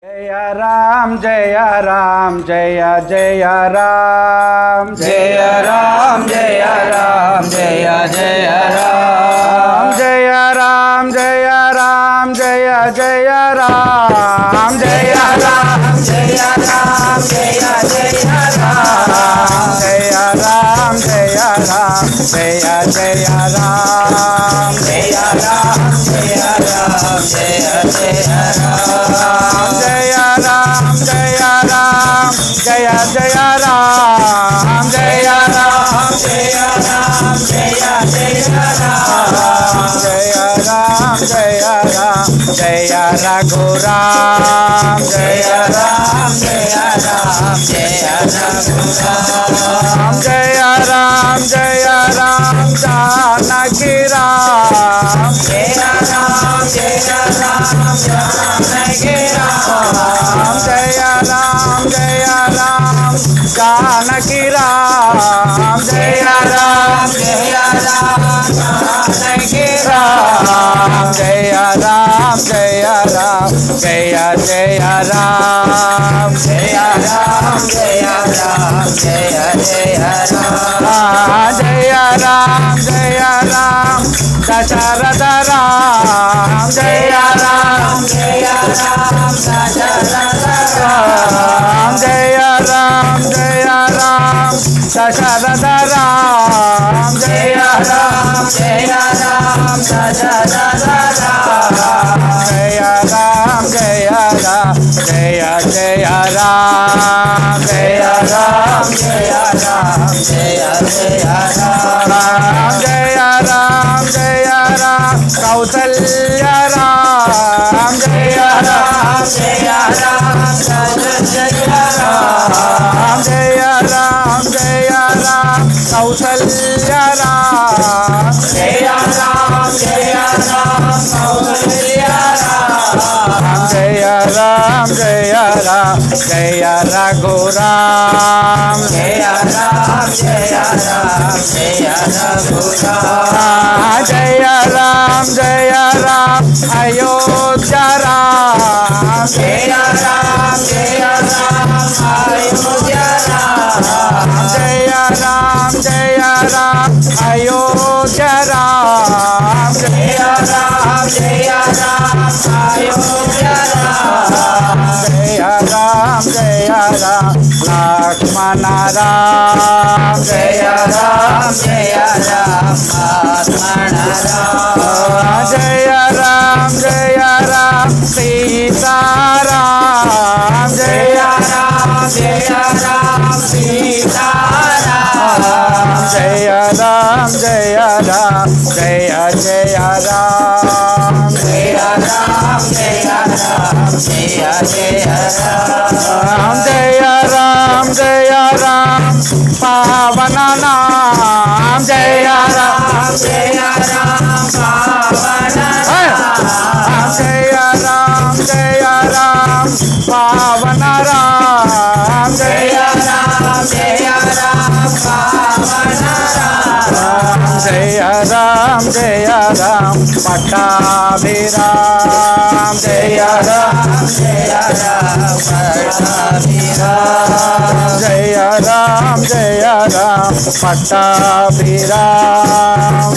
जय राम जय राम जय जय राम जय राम जय राम जय जय राम जय राम जय राम जय जय राम जय राम जय राम जय जय राम जय राम जय राम जय जय राम जय राम जय राम जय जय राम जय राम जय राम जय जय राम जय राम जय राम जय जय राम जय राम जय राम जय रघुराम जय राम जय राम जय रघुराम जय राम जानकी राम जय राम जानकी राम जय राम जानकी राम जय राम जानकी राम जय राम जय राम जय जय राम जय राम जय राम जय जय राम जय राम दशरथ राम जय राम दशरथ राम जय राम दशरथ राम जय राम दशरथ राम जय राम जय राम जय जय राम जय राम जय राम जय जय राम जय राम कौसल्य राम जय राम जय राम कौसल्य राम जय राम कौसल्य राम जय राम जय रघुराम जय राम जय रघुराम जय राम अयोध्या राम जय राम अयोध्या राम जय राम अयोध्या राम जय राम अयोध्या राम जय राम लक्ष्मण राम जय राम लक्ष्मण राम जय राम सीता राम जय राम सीता राम जय राम जय राम जय जय राम जय राम जय राम जय राम पावन नाम जय राम पावन जय राम पावन राम जय राम पावन जय राम पट्टाभिराम जय राम पट्टाभिराम जय राम पट्टाभिराम जय राम पट्टाभिराम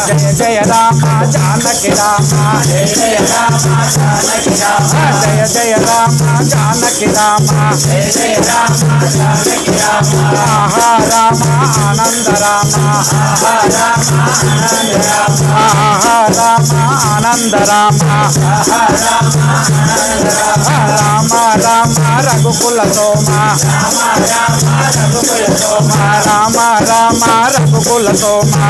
जय जय राम जानकी राम जय जय राम जानकी राम जय जय राम जानकी राम जय जय राम जानकी राम राम आनंद राम राम आनंद राम राम आनंद राम राम रघुकुल सोमा राम रघुकुल सोमा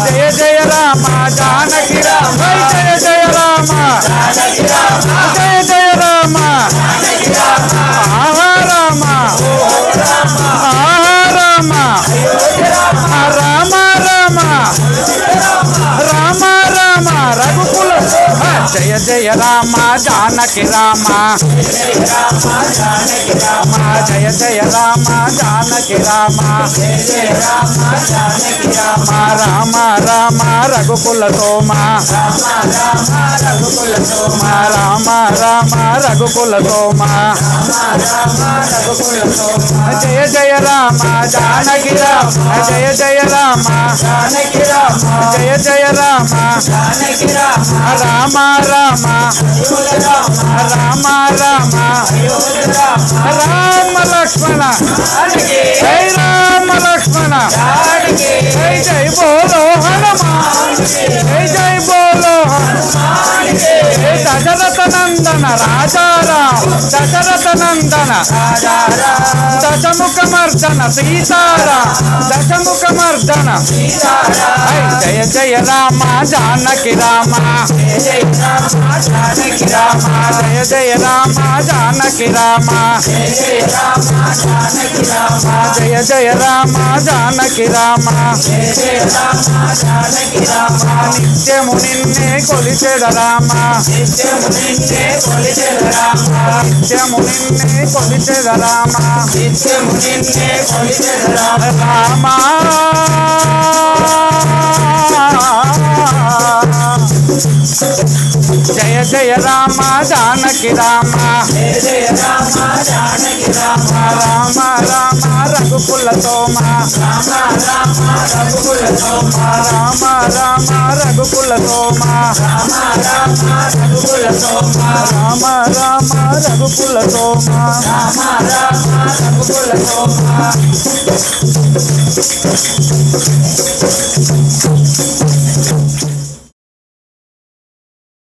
जय जय राम जानकी राम जय जय राम जय जय राम राम राम राम रघुकुल జయ జయ రామ జానకి రామ జయ జయ రామ జానకి రామ రామ రామ రఘుకుల సోమ రామ రామ రఘుకుల సోమ జయ జయ రామ జానకి రామ జయ జయ రామ జానకి రామ జయ జయ రామ జానకి రామ రామ రామ రామ రామ రామ లక్ష్మణ జై రామ లక్ష్మణ జై జై బోలో హనుమాన్ జై జై బోలో జై దశరథ నందన రాజారాం దశరథ నందన దశముఖమర్దన సీతారాం దశముఖమర్దన జయ జయ రామ జానకి రామ జయ జయ రామ జానకి రామ జయ జయ రామ జానకి రామ నిత్యము నిన్నే కొలిచెద రామ నిత్యము నిన్నే కొలిచెద రామ రామ జయ జయ రామ జానకి రామ రామ రామ రఘుకుల సోమ రామ రామ రఘుకుల సోమ రామ రామ రఘుకుల సోమ